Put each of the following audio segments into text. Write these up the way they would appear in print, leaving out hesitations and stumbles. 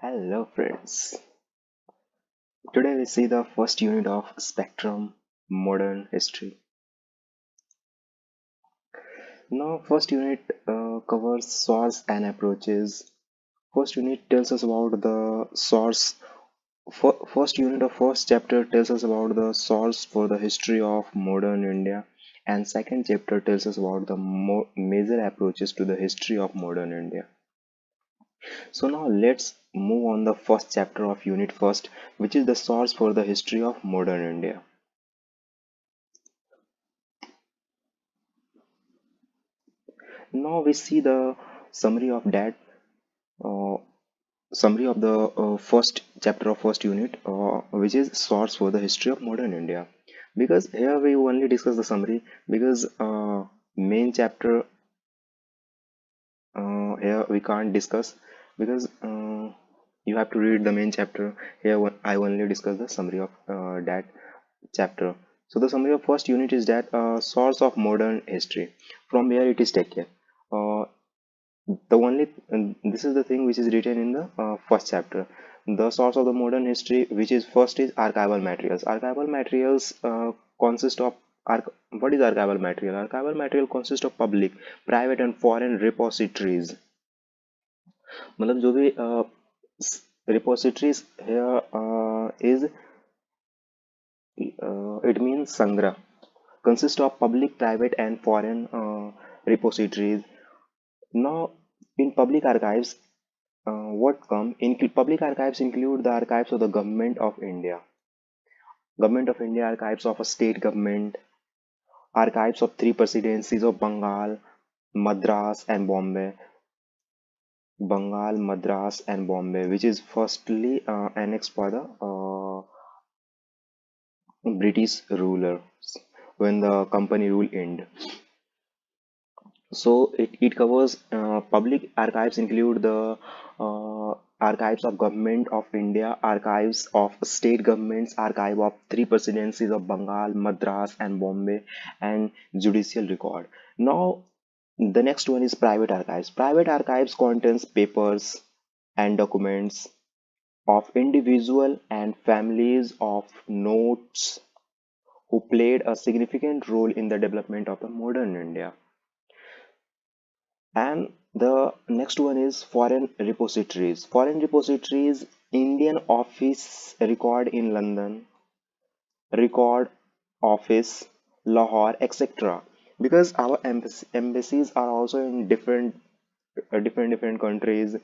Hello friends. Today we see the first unit of Spectrum Modern History. Now first unit covers source and approaches. First unit tells us about the source. First unit of first chapter tells us about the source for the history of modern India, and second chapter tells us about the major approaches to the history of modern India. So now let's move on the first chapter of unit first, which is the source for the history of modern India. Now we see the summary of that uh, summary of the first chapter of first unit, which is source for the history of modern India. Because here we only discuss the summary because main chapter here we can't discuss because you have to read the main chapter. Here I only discuss the summary of that chapter. So the summary of first unit is that source of modern history. From where it is taken. Uh, the only and this is the thing which is written in the first chapter. The source of the modern history, which is first, is archival materials. Archival materials consist of what is archival material? Archival material consists of public, private and foreign repositories. मतलब जो भी repositories here is it means sangra, consist of public, private and foreign repositories. Now, in public archives, what come in public archives include the archives of the Government of India, archives of a state government, archives of three presidencies of Madras and Bombay, Madras and Bombay, which is firstly annexed by the British rulers when the company rule ended. So it covers public archives include the archives of Government of India, archives of state governments, archive of three presidencies of Bengal, Madras and Bombay, and judicial record. Now the next one is private archives. Private archives contains papers and documents of individual and families of notes who played a significant role in the development of the modern India. And the next one is foreign repositories. Foreign repositories, Indian Office Record in London, Record Office, Lahore, etc. Because our embassies are also in different countries.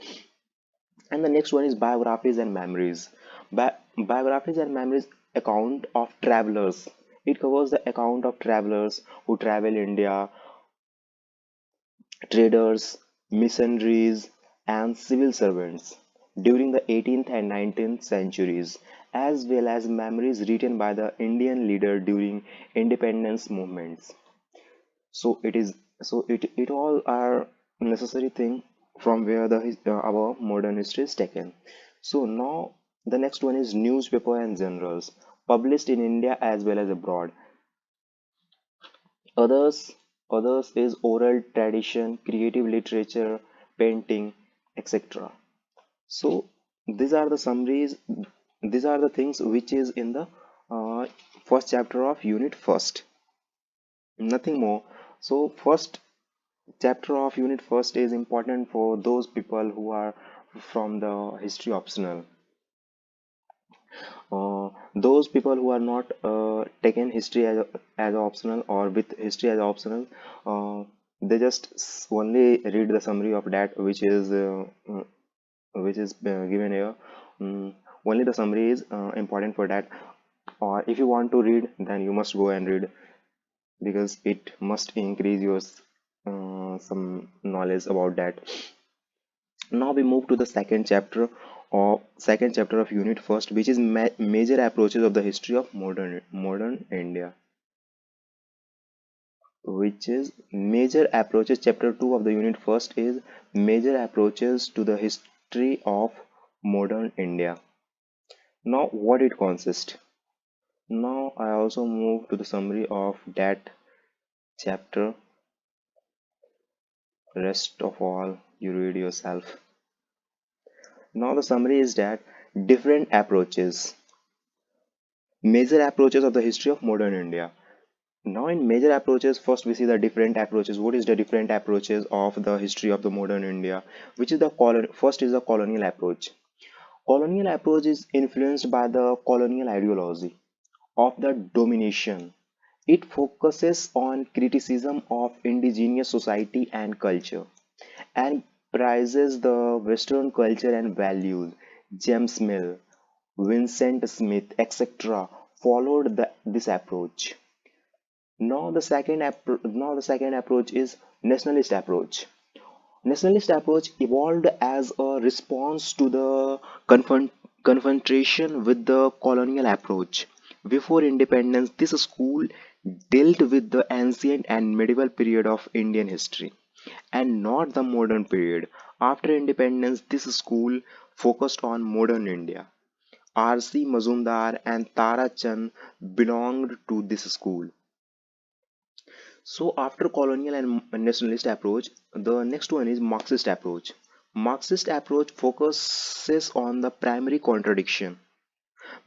And the next one is biographies and memories. Biographies and memories account of travelers. It covers the account of travelers who travel India, traders, missionaries, and civil servants during the 18th and 19th centuries, as well as memories written by the Indian leader during independence movements. So it all are necessary thing from where our modern history is taken. So now the next one is newspaper and journals published in India as well as abroad. Others is oral tradition, creative literature, painting, etc. So these are the summaries. These are the things which is in the uh, first chapter of unit first. Nothing more. So first chapter of unit first is important for those people who are from the history optional. Those people who are not taken history as optional or with history as optional, they just only read the summary of that which is given here. Only the summary is important for that. Or if you want to read, then you must go and read because it must increase your some knowledge about that. Now we move to the second chapter of unit first, which is major approaches of the history of modern India, which is major approaches. Chapter 2 of the unit first is major approaches to the history of modern India. Now what it consists. Now I also move to the summary of that chapter. Rest of all you read yourself. Now the summary is that different approaches, major approaches of the history of modern India. Now in major approaches, first we see the different approaches. What is the different approaches of the history of the modern India? Which is the first is the colonial approach. Colonial approach is influenced by the colonial ideology of the domination. It focuses on criticism of indigenous society and culture and prizes the Western culture and values. James Mill, Vincent Smith, etc. followed this approach. Now the second approach is nationalist approach. Nationalist approach evolved as a response to the confrontation with the colonial approach. Before independence, this school dealt with the ancient and medieval period of Indian history and not the modern period. After independence, this school focused on modern India. R.C. Mazumdar and Tara Chand belonged to this school. So after colonial and nationalist approach, the next one is Marxist approach. Marxist approach focuses on the primary contradiction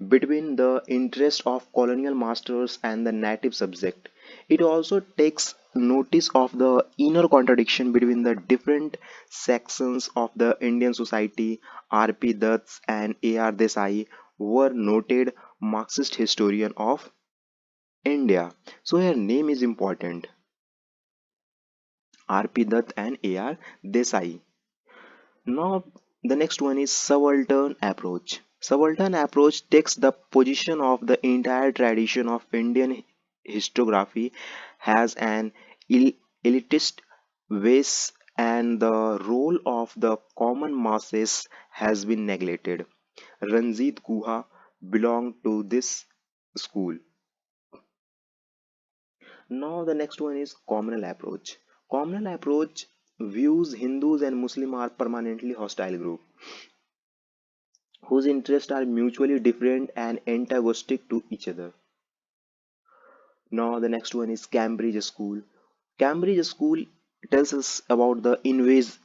between the interest of colonial masters and the native subject. It also takes notice of the inner contradiction between the different sections of the Indian society. R.P. Dutt and A.R. Desai were noted Marxist historian of India. So her name is important. R.P. Dutt and A.R. Desai. Now, the next one is subaltern approach. Subaltern approach takes the position of the entire tradition of Indian historiography has an elitist base and the role of the common masses has been neglected. Ranjit Guha belonged to this school. Now the next one is communal approach. Communal approach views Hindus and Muslim are permanently hostile group whose interests are mutually different and antagonistic to each other. Now the next one is Cambridge School. Cambridge School tells us about the invas,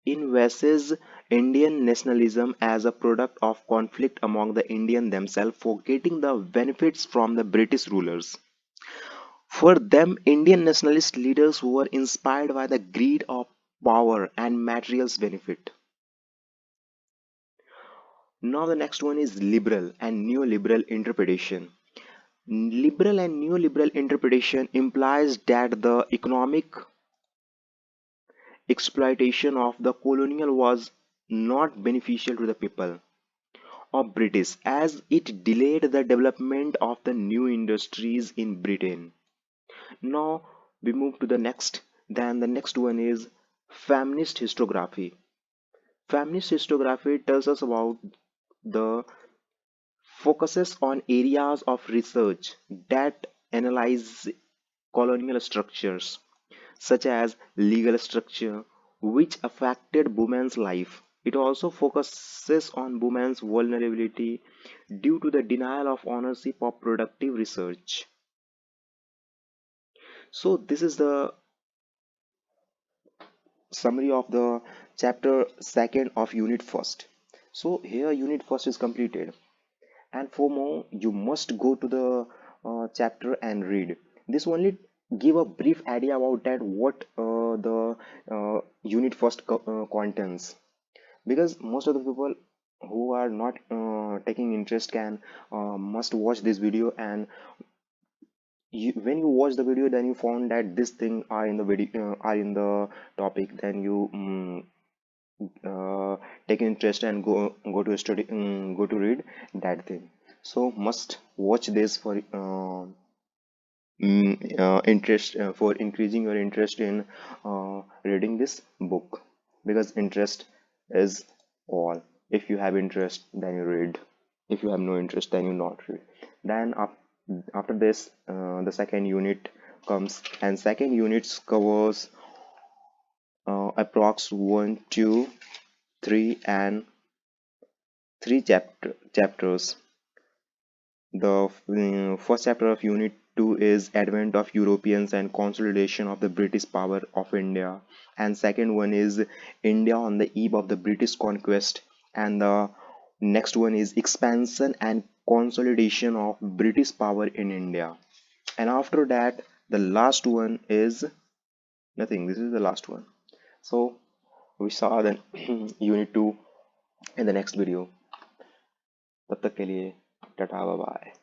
invasive Indian nationalism as a product of conflict among the Indians themselves for getting the benefits from the British rulers. For them, Indian nationalist leaders were inspired by the greed of power and materials benefit. Now the next one is liberal and neoliberal interpretation. Liberal and neoliberal interpretation implies that the economic exploitation of the colonial was not beneficial to the people of British as it delayed the development of the new industries in Britain. Now we move to the next. Then the next one is feminist historiography. Feminist historiography tells us about the focuses on areas of research that analyze colonial structures such as legal structure which affected women's life. It also focuses on women's vulnerability due to the denial of ownership of productive research. So this is the summary of the chapter second of unit first. So here unit first is completed, and for more you must go to the chapter and read. This only give a brief idea about that what the unit first contains, because most of the people who are not taking interest can must watch this video, and when you watch the video then you found that this thing are in the video are in the topic, then you take interest and go to study, go to read that thing. So must watch this for interest for increasing your interest in reading this book, because interest is all. If you have interest then you read, if you have no interest then you not read. Then after this the second unit comes, and second units covers approx 1 2 3 and 3 chapters. The first chapter of unit 2 is advent of Europeans and consolidation of the British power of India. And second one is India on the eve of the British conquest. And the next one is expansion and consolidation of British power in India. And after that, the last one is nothing. This is the last one. So we saw the unit 2 in the next video. तब तक के लिए tata bye bye.